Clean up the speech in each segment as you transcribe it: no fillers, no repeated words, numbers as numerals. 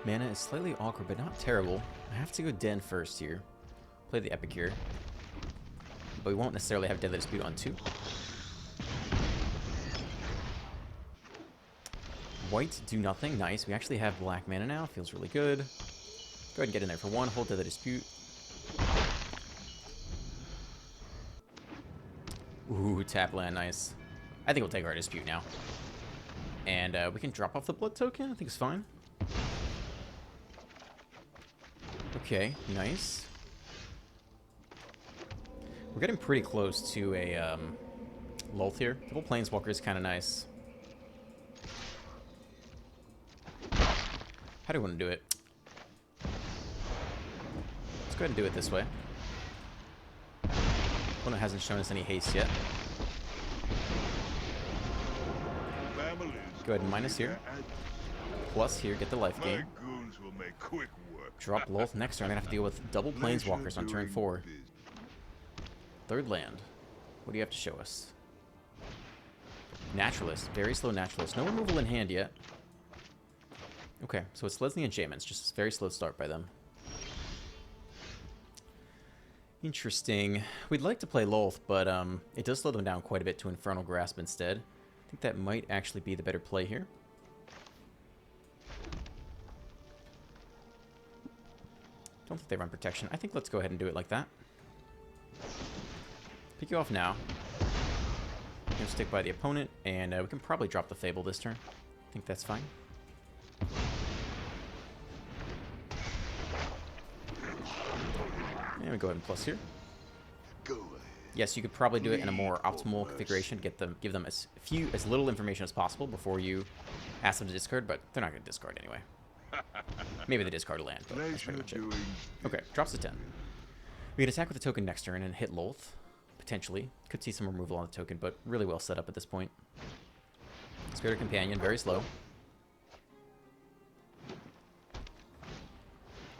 Mana is slightly awkward, but not terrible. I have to go Den first here. Play the Epic here. But we won't necessarily have Deadly Dispute on 2. White, do nothing. Nice. We actually have black mana now. Feels really good. Go ahead and get in there for 1. Hold Deadly Dispute. Ooh, tap land. Nice. I think we'll take our Dispute now. And we can drop off the Blood token. I think it's fine. Okay, nice. We're getting pretty close to a LOLTH here. Double Planeswalker is kind of nice. How do we want to do it? Let's go ahead and do it this way. Opponent hasn't shown us any haste yet. Go ahead and minus here. Plus here, get the life gain. Drop LOLTH next turn. I'm going to have to deal with double Planeswalkers on turn 4. Third land. What do you have to show us? Naturalist. Very slow Naturalist. No removal in hand yet. Okay, so it's Leslie Enchantments. Just a very slow start by them. Interesting. We'd like to play LOLTH, but it does slow them down quite a bit to Infernal Grasp instead. I think that might actually be the better play here. Don't think they run protection. I think let's go ahead and do it like that. Pick you off now. I'm going to stick by the opponent, and we can probably drop the Fable this turn. I think that's fine. And we go ahead and plus here. Yes, you could probably do it in a more optimal configuration to give them as little information as possible before you ask them to discard, but they're not going to discard anyway. Maybe they discard a land, but that's pretty much it. Okay, drops to 10. We can attack with the token next turn and hit LOLTH, potentially. Could see some removal on the token, but really well set up at this point. Spirit Companion, very slow.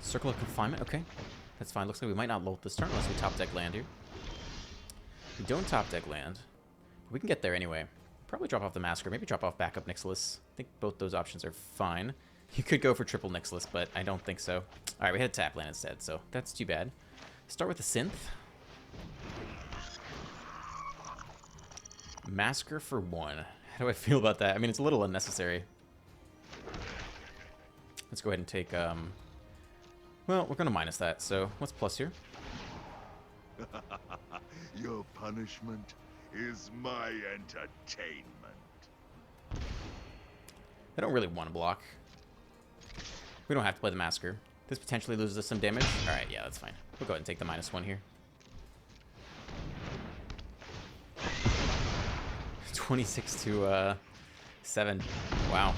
Circle of Confinement, okay. That's fine. Looks like we might not LOLTH this turn unless we top deck land here. We don't top deck land. We can get there anyway. Probably drop off the Massacre, maybe drop off backup Nixilis. I think both those options are fine. You could go for triple Nixilis, but I don't think so. Alright, we had tap land instead, so that's too bad. Start with the Synth. Massacre for 1. How do I feel about that? I mean, it's a little unnecessary. Let's go ahead and take, well, we're going to minus that, so what's plus here? Your punishment is my entertainment. I don't really want to block. We don't have to play the Massacre. This potentially loses us some damage. Alright, yeah, that's fine. We'll go ahead and take the -1 here. 26 to 7. Wow.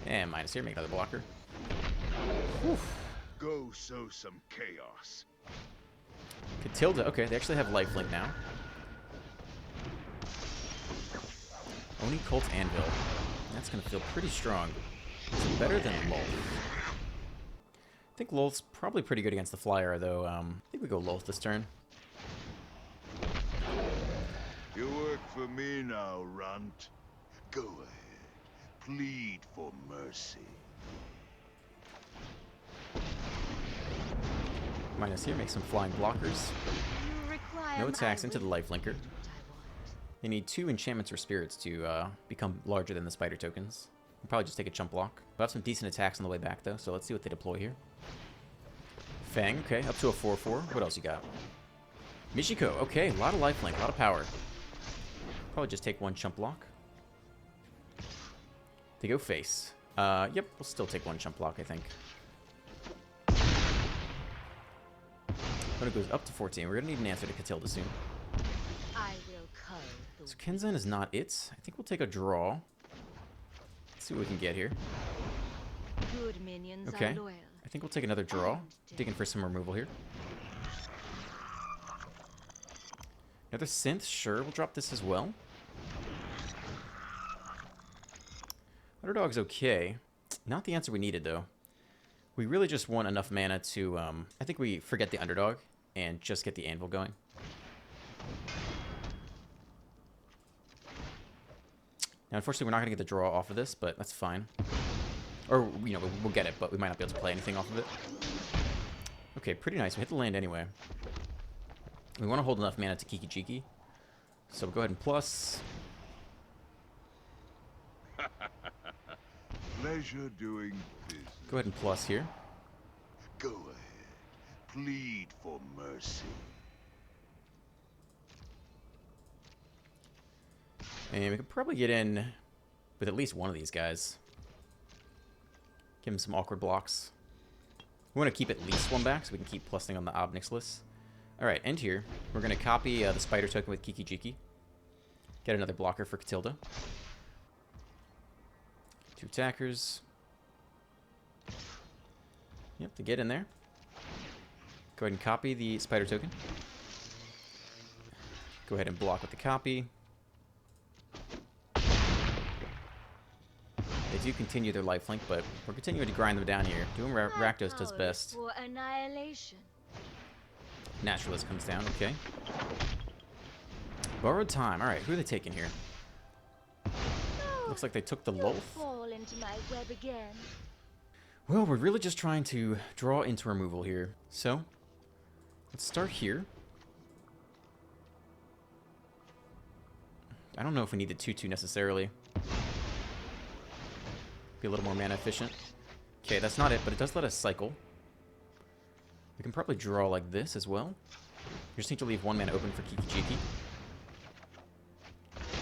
And minus here, make another blocker. Whew. Go sow some chaos. Catilda. Okay, they actually have lifelink now. Oni Cult Anvil. That's going to feel pretty strong. It's better than LOLTH. I think LOLTH's probably pretty good against the Flyer, though. I think we go LOLTH this turn. You work for me now, Runt. Go ahead. Plead for mercy. Minus here, make some flying blockers. No attacks into the lifelinker. They need 2 enchantments or spirits to become larger than the spider tokens. We'll probably just take a chump block. We'll have some decent attacks on the way back, though, so let's see what they deploy here. Fang, okay, up to a 4/4. What else you got? Michiko, okay, a lot of lifelink, a lot of power. Probably just take 1 chump block. They go face. Yep, we'll still take 1 chump block, I think. When it goes up to 14, we're going to need an answer to Catilda soon. So Kenzan is not it. I think we'll take a draw. Let's see what we can get here. Okay, I think we'll take another draw. Digging for some removal here. Another Synth, sure, we'll drop this as well. Underdog's okay. Not the answer we needed, though. We really just want enough mana to, I think we forget the Underdog and just get the Anvil going. Now, unfortunately, we're not going to get the draw off of this, but that's fine. Or, you know, we'll get it, but we might not be able to play anything off of it. Okay, pretty nice. We hit the land anyway. We want to hold enough mana to Kiki Jiki. So we'll go ahead and plus. Pleasure doing business. Go ahead and plus here. Go ahead. Plead for mercy. And we could probably get in with at least one of these guys. Give him some awkward blocks. We want to keep at least one back so we can keep plussing on the Ob Nixilis. Alright, end here. We're going to copy the spider token with Kiki Jiki. Get another blocker for Catilda. 2 attackers. Yep, to get in there. Go ahead and copy the spider token. Go ahead and block with the copy. They do continue their lifelink, but we're continuing to grind them down here. Doing RAKDOS does best. For annihilation. Naturalist comes down, okay. Borrowed time. Alright, who are they taking here? Looks like they took the LOLTH. Fall into my web again. Well, we're really just trying to draw into removal here. So, let's start here. I don't know if we need the 2/2 necessarily. Be a little more mana efficient. Okay, that's not it, but it does let us cycle. We can probably draw like this as well. We just need to leave 1 mana open for Kiki Jiki.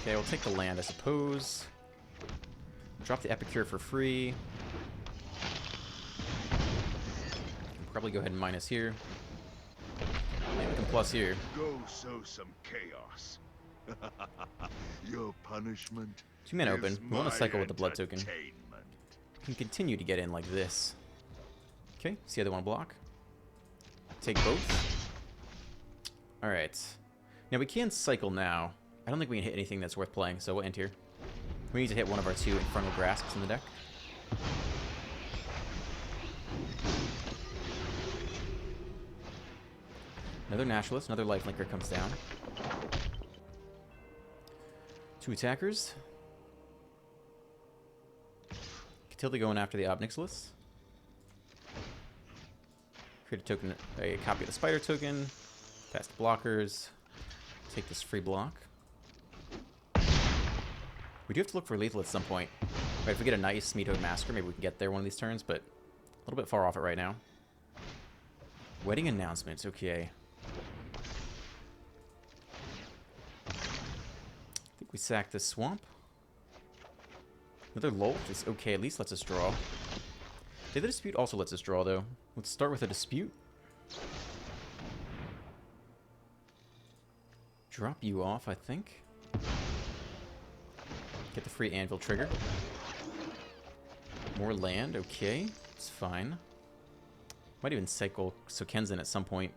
Okay, we'll take the land, I suppose. Drop the Epicure for free. Probably go ahead and minus here. And we can plus here. Go sow some chaos. Your punishment. 2 mana open. We want to cycle with the blood token. Entertainment. We can continue to get in like this. Okay, see how they want to block. Take both. Alright. Now we can cycle now. I don't think we can hit anything that's worth playing, so we'll end here. We need to hit one of our 2 Infernal Grasps in the deck. Another Naturalist, another Lifelinker comes down. 2 attackers. Catilda going after the Ob Nixilis. Create a token, a copy of the spider token. Pass the blockers. Take this free block. We do have to look for lethal at some point. Right, if we get a nice Meathook Massacre, maybe we can get there one of these turns, but a little bit far off it right now. Wedding announcements, okay. I think we sack this swamp. Another LOLTH is okay, at least lets us draw. The dispute also lets us draw, though. Let's start with a dispute. Drop you off, I think. Get the free anvil trigger. More land, okay. It's fine. Might even cycle Sokenzin at some point.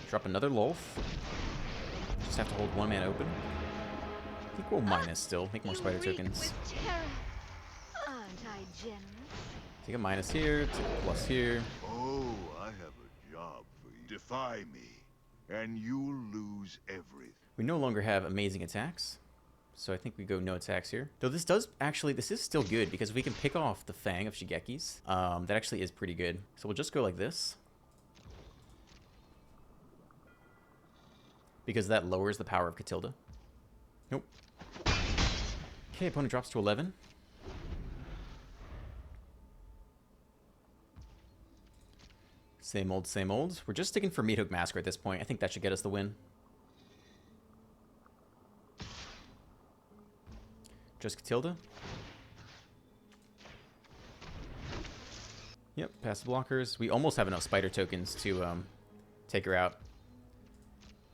Drop another LOLTH. Just have to hold 1 mana open. I think we'll minus still. Make more spider tokens. Aren't I generous? Take a minus here, take a plus here. Oh, I have a job for you. Defy me, and you'll lose everything. We no longer have amazing attacks, so I think we go no attacks here. Though this does actually, this is still good, because if we can pick off the Fang of Shigeki's, that actually is pretty good. So we'll just go like this. Because that lowers the power of Catilda. Nope. Okay, opponent drops to 11. Same old, same old. We're just sticking for Meathook Massacre at this point. I think that should get us the win. Just Catilda. Yep, pass the blockers. We almost have enough spider tokens to take her out.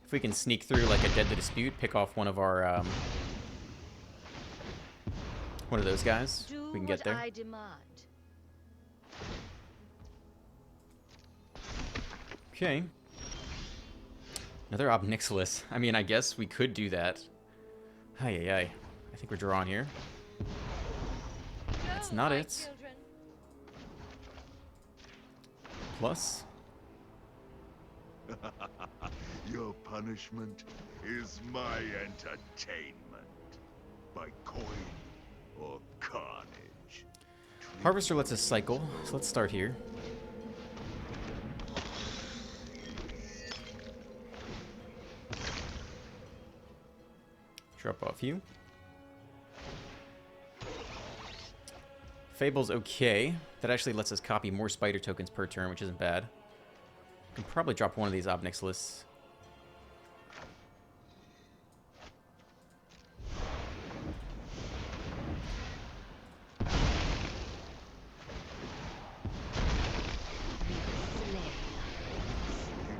If we can sneak through like a Dead to Dispute, pick off one of our one of those guys, we can get there. I demand. Okay. Another Ob Nixilis. I mean, I guess we could do that. Ay, ay, ay. I think we're drawing here. That's not it. Children. Plus. Your punishment is my entertainment. By coin or carnage. Harvester lets us cycle, so let's start here. Drop off you. Fable's okay. That actually lets us copy more spider tokens per turn, which isn't bad. Can probably drop one of these Obnix lists. You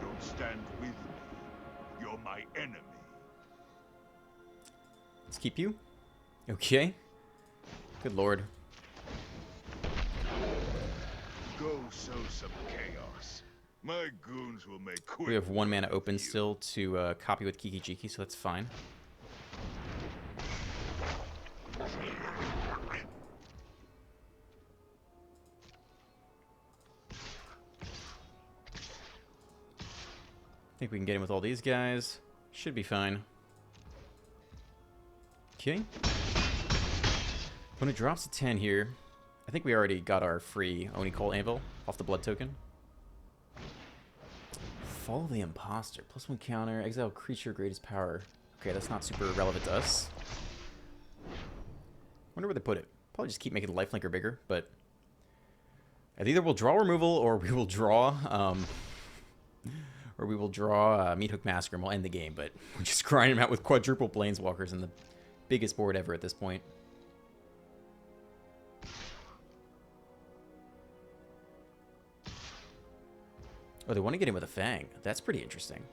don't stand with me. You're my enemy. Let's keep you. Okay. Good lord. Go sow some chaos. My goons will make quick. We have 1 mana work of open you. still to copy with Kiki Jiki, so that's fine. I think we can get in with all these guys. Should be fine. Okay. When it drops to 10 here, I think we already got our free Oni Cult Anvil off the blood token. Follow the Imposter. +1 counter. Exile creature greatest power. Okay, that's not super relevant to us. Wonder where they put it. Probably just keep making the lifelinker bigger, but either we'll draw removal or we will draw Meat Hook Massacre and we'll end the game, but we're just grinding them out with quadruple Planeswalkers and the biggest board ever at this point. Oh, they want to get in with a Fang. That's pretty interesting.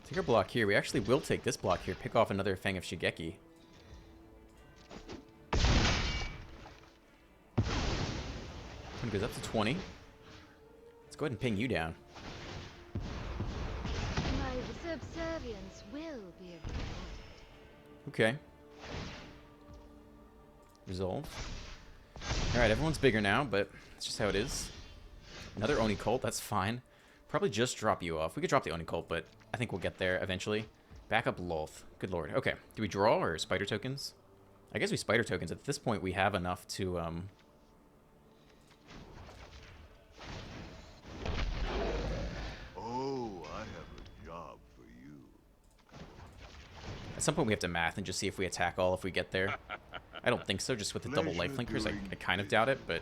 Take our block here. We actually will take this block here. Pick off another Fang of Shigeki. One goes up to 20. Let's go ahead and ping you down. My subservience will be rewarded. Okay. Resolve. Alright, everyone's bigger now, but that's just how it is. Another Oni Cult, that's fine. Probably just drop you off. We could drop the Oni Cult, but I think we'll get there eventually. Back up LOLTH. Good lord. Okay. Do we draw or spider tokens? I guess we spider tokens. At this point, we have enough to, Oh, I have a job for you. At some point, we have to math and just see if we attack all if we get there. I don't think so, just with the double Pleasure lifelinkers. I doing kind of doubt it, but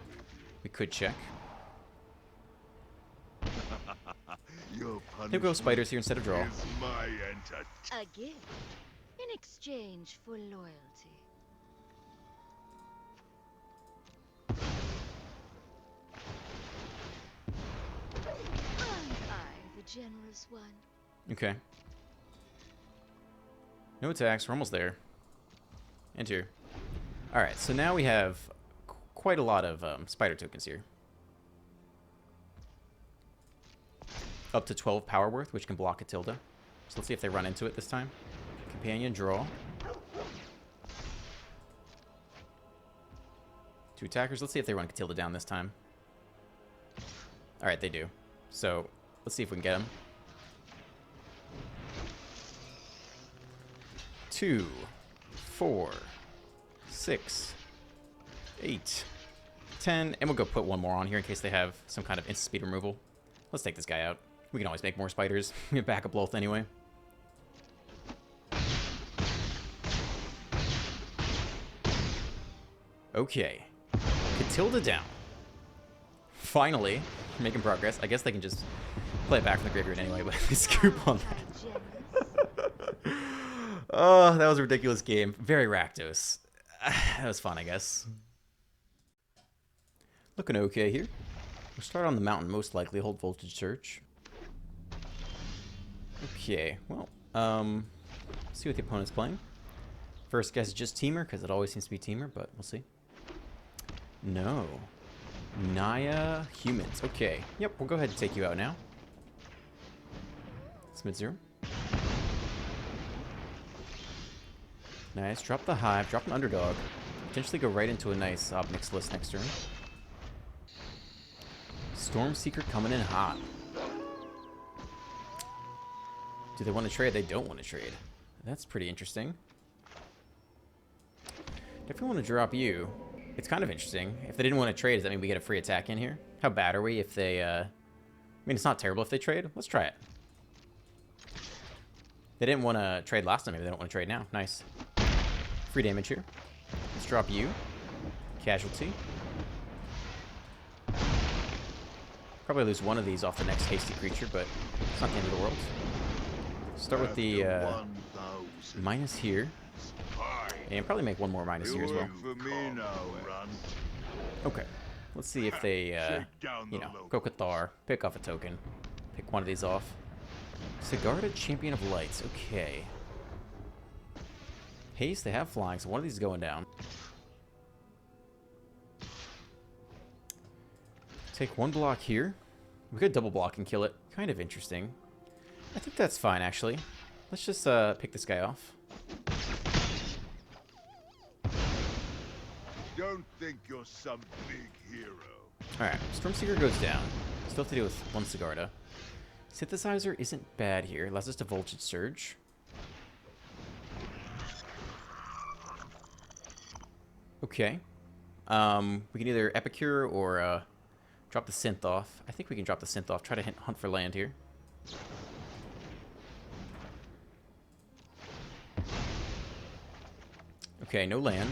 we could check. Your He'll go spiders here instead of draw. is my entertainment. A gift in exchange for loyalty. Aren't I the generous one? Okay. No attacks. We're almost there. Enter. Alright, so now we have quite a lot of spider tokens here. Up to 12 power worth, which can block a Tilda. So let's see if they run into it this time. Companion, draw. 2 attackers. Let's see if they run Catilda down this time. Alright, they do. So, let's see if we can get them. 2, 4, 6, 8, 10. And we'll go put one more on here in case they have some kind of instant speed removal. Let's take this guy out. We can always make more spiders. We have backup LOLTH anyway. Okay. Catilda down. Finally, making progress. I guess they can just play it back from the graveyard anyway, but they scoop on that. Oh, that was a ridiculous game. Very RAKDOS. That was fun, I guess. Looking okay here. We'll start on the mountain, most likely. Hold Voltage Surge. Okay, well, see what the opponent's playing. First guess is just Teamer, because it always seems to be Teamer, but we'll see. No. Naya Humans. Okay. Yep, we'll go ahead and take you out now. It's mid-0. Nice. Drop the Hive. Drop an Underdog. Potentially go right into a nice Obnix list next turn. Stormseeker coming in hot. Do they want to trade? They don't want to trade. That's pretty interesting. Definitely want to drop you. It's kind of interesting. If they didn't want to trade, does that mean we get a free attack in here? How bad are we if they, I mean, it's not terrible if they trade. Let's try it. They didn't want to trade last time. Maybe they don't want to trade now. Nice. Free damage here. Let's drop you. Casualty. Probably lose one of these off the next hasty creature, but it's not the end of the world. Start with the minus here. And probably make one more minus here as well. Okay. Let's see if they, you know, go Cathar, pick off a token, pick one of these off. Sigarda, Champion of Lights. Okay. Haste, they have flying, so one of these is going down. Take one block here. We could double block and kill it. Kind of interesting. I think that's fine, actually. Let's just pick this guy off. Don't think you're some big hero. Alright, Stormseeker goes down. Still have to deal with one Sigarda. Synthesizer isn't bad here. Allows us to Voltage Surge. Okay. We can either Epicure or drop the Synth off. I think we can drop the Synth off. Try to hunt for land here. Okay, no land.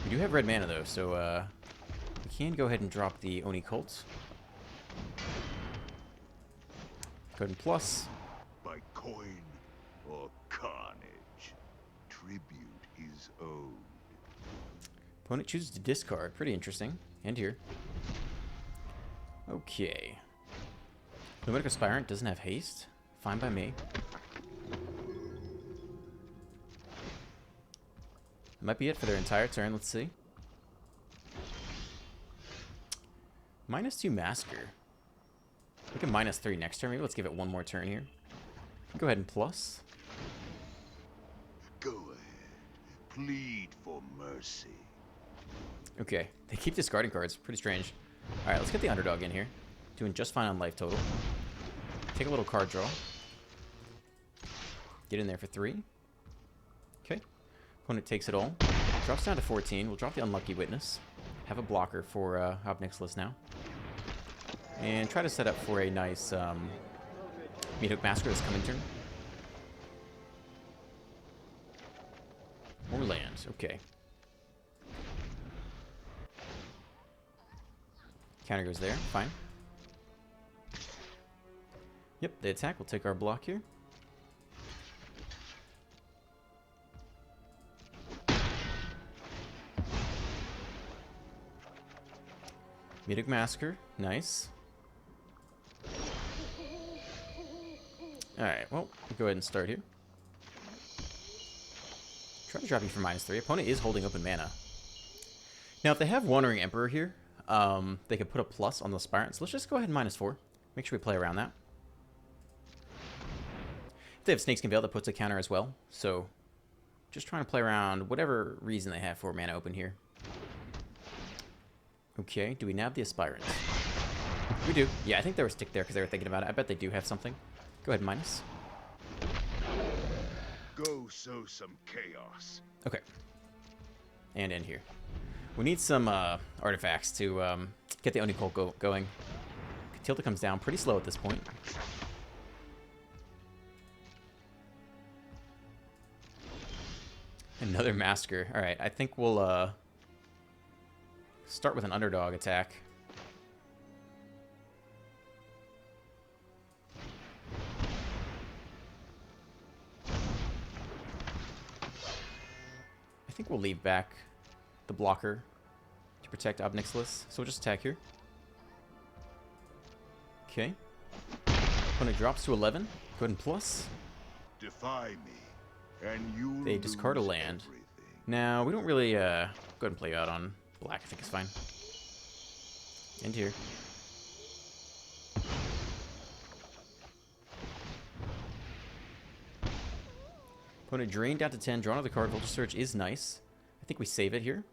We do have red mana though, so we can go ahead and drop the Oni Cult. Go ahead and plus. By coin or carnage, tribute is owed. Opponent chooses to discard. Pretty interesting. And here. Okay. Nomadic Aspirant doesn't have haste. Fine by me. That might be it for their entire turn. Let's see. -2 Masker. We can -3 next turn. Maybe let's give it one more turn here. Go ahead and plus. Go ahead. Plead for mercy. Okay. They keep discarding cards. Pretty strange. Alright, let's get the underdog in here. Doing just fine on life total. Take a little card draw. Get in there for 3. Okay. Opponent takes it all. Drops down to 14. We'll drop the Unlucky Witness. Have a blocker for Obnixilis now. And try to set up for a nice Meathook Massacre this coming turn. More lands. Okay. Counter goes there. Fine. Yep, they attack. We'll take our block here. Meathook Massacre. Nice. Alright, well, we'll go ahead and start here. Try to drop you for -3. Opponent is holding open mana. Now, if they have Wandering Emperor here, they could put a plus on the Aspirant. So let's just go ahead and -4. Make sure we play around that. If they have Snakeskin Veil, that puts a counter as well. So just trying to play around whatever reason they have for mana open here. Okay, do we nab the Aspirant? We do. Yeah, I think they were stick there because they were thinking about it. I bet they do have something. Go ahead, minus. Go sow some chaos. Okay. And end here. We need some artifacts to get the Oni Cult going. Tilda comes down pretty slow at this point. Another Masker. Alright, I think we'll start with an underdog attack. I think we'll leave back the blocker to protect Obnixilis. So we'll just attack here. Okay. Opponent drops to 11. Go ahead and plus. Defy me, and you. They discard a land. Now, we don't really go ahead and play out on black. I think it's fine. End here. Opponent drained down to 10. Draw another card. Voltage Surge is nice. I think we save it here.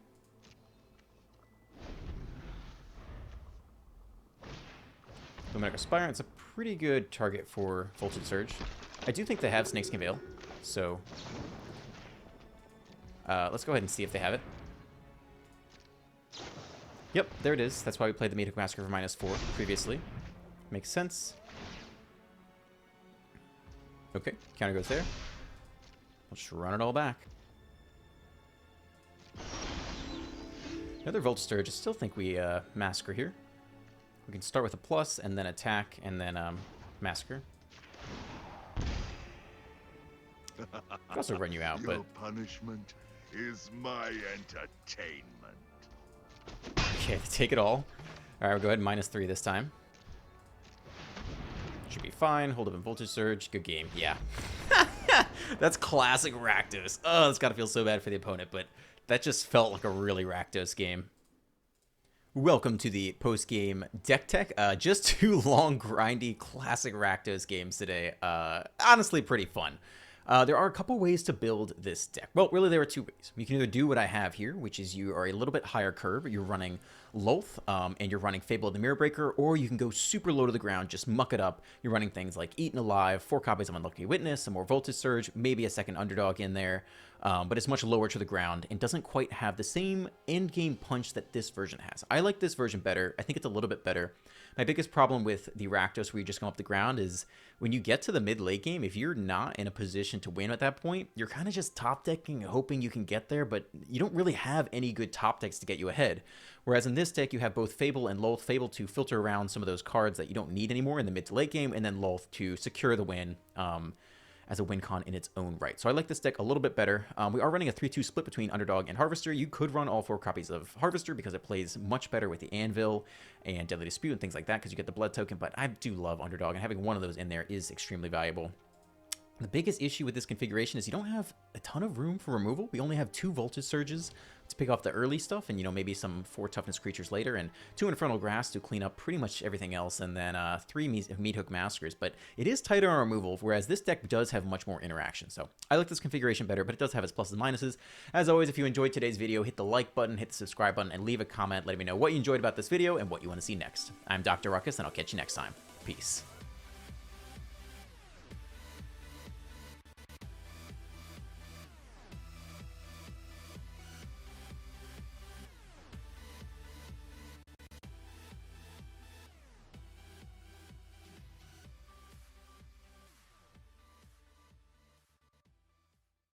Luminic Spire, it's a pretty good target for Voltage Surge. I do think they have Snakeskin Veil, so let's go ahead and see if they have it. Yep, there it is. That's why we played the Meathook Massacre for -4 previously. Makes sense. Okay, counter goes there. We'll just run it all back. Another Voltage Surge. I still think we Massacre here. We can start with a plus, and then attack, and then Massacre. Could also run you out, but... Your punishment is my entertainment. Okay, take it all. Alright, we'll go ahead and -3 this time. Should be fine. Hold up in Voltage Surge. Good game. Yeah. That's classic Rakdos. Oh, it's gotta feel so bad for the opponent, but that just felt like a really Rakdos game. Welcome to the post-game deck tech. Just 2 long, grindy, classic Rakdos games today. Honestly, pretty fun. There are a couple ways to build this deck. Well, really, there are 2 ways. You can either do what I have here, which is you are a little bit higher curve. You're running LOLTH, and you're running Fable of the Mirror Breaker, or you can go super low to the ground, just muck it up. You're running things like Eaten Alive, 4 copies of Unlucky Witness, some more Voltage Surge, maybe a second Underdog in there, but it's much lower to the ground and doesn't quite have the same endgame punch that this version has. I like this version better. I think it's a little bit better. My biggest problem with the Rakdos where you just go up the ground is when you get to the mid-late game, if you're not in a position to win at that point, you're kind of just top decking and hoping you can get there, but you don't really have any good top decks to get you ahead. Whereas in this deck, you have both Fable and LOLTH. Fable to filter around some of those cards that you don't need anymore in the mid to late game, and then LOLTH to secure the win as a win con in its own right. So I like this deck a little bit better. We are running a 3-2 split between Underdog and Harvester. You could run all 4 copies of Harvester because it plays much better with the Anvil and Deadly Dispute and things like that because you get the Blood token, but I do love Underdog, and having one of those in there is extremely valuable. The biggest issue with this configuration is you don't have a ton of room for removal. We only have 2 Voltage Surges to pick off the early stuff, and, you know, maybe some 4 Toughness creatures later, and 2 Infernal Grass to clean up pretty much everything else, and then 3 Meathook Massacres. But it is tighter on removal, whereas this deck does have much more interaction. So I like this configuration better, but it does have its pluses and minuses. As always, if you enjoyed today's video, hit the like button, hit the subscribe button, and leave a comment letting me know what you enjoyed about this video and what you want to see next. I'm Dr. Ruckus, and I'll catch you next time. Peace.